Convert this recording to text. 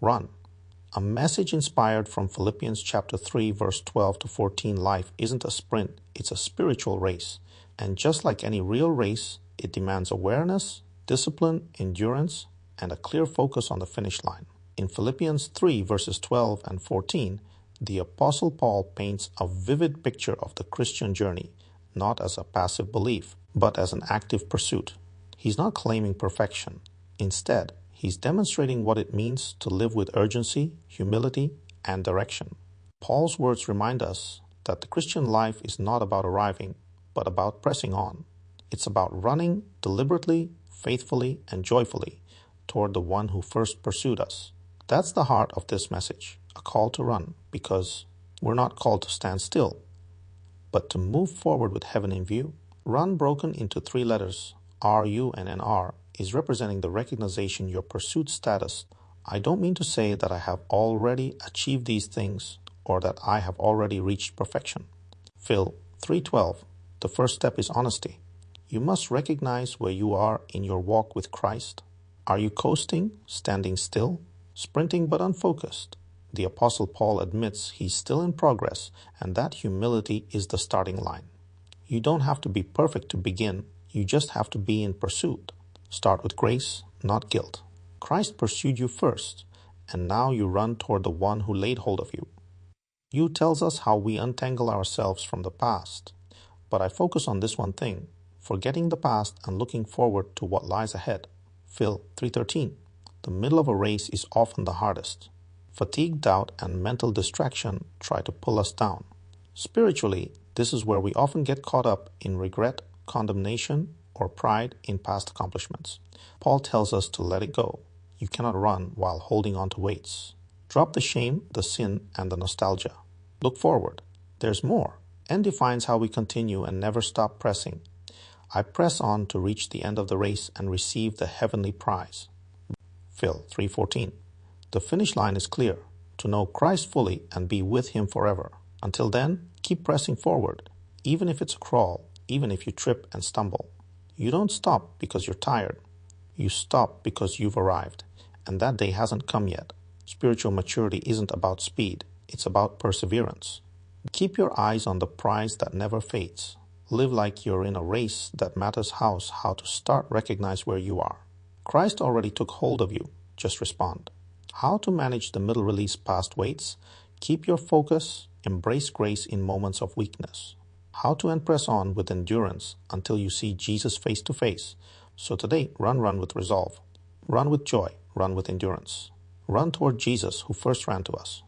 Run. A message inspired from Philippians chapter 3 verse 12 to 14. Life isn't a sprint, it's a spiritual race. And just like any real race, it demands awareness, discipline, endurance, and a clear focus on the finish line. In Philippians 3 verses 12 and 14, the Apostle Paul paints a vivid picture of the Christian journey, not as a passive belief, but as an active pursuit. He's not claiming perfection. Instead, he's demonstrating what it means to live with urgency, humility, and direction. Paul's words remind us that the Christian life is not about arriving, but about pressing on. It's about running deliberately, faithfully, and joyfully toward the one who first pursued us. That's the heart of this message, a call to run, because we're not called to stand still, but to move forward with heaven in view. Run, broken into 3 letters, R-U and an R, is representing the recognition your pursuit status. I don't mean to say that I have already achieved these things or that I have already reached perfection. Phil 3:12. The first step is honesty. You must recognize where you are in your walk with Christ. Are you coasting, standing still, sprinting but unfocused? The Apostle Paul admits he's still in progress, and that humility is the starting line. You don't have to be perfect to begin, you just have to be in pursuit. Start with grace, not guilt. Christ pursued you first, and now you run toward the one who laid hold of you. You tells us how we untangle ourselves from the past, but I focus on this one thing, forgetting the past and looking forward to what lies ahead. Phil 3:13. The middle of a race is often the hardest. Fatigue, doubt, and mental distraction try to pull us down. Spiritually, this is where we often get caught up in regret, condemnation, or pride in past accomplishments. Paul tells us to let it go. You cannot run while holding on to weights. Drop the shame, the sin, and the nostalgia. Look forward. There's more. N defines how we continue and never stop pressing. I press on to reach the end of the race and receive the heavenly prize. Phil 3:14. The finish line is clear, to know Christ fully and be with him forever. Until then, keep pressing forward, even if it's a crawl, even if you trip and stumble. You don't stop because you're tired. You stop because you've arrived, and that day hasn't come yet. Spiritual maturity isn't about speed, it's about perseverance. Keep your eyes on the prize that never fades. Live like you're in a race that matters how to start. Recognize where you are. Christ already took hold of you. Just respond. How to manage the middle release past weights. Keep your focus. Embrace grace in moments of weakness. How to press on with endurance until you see Jesus face to face. So today, run with resolve. Run with joy. Run with endurance. Run toward Jesus who first ran to us.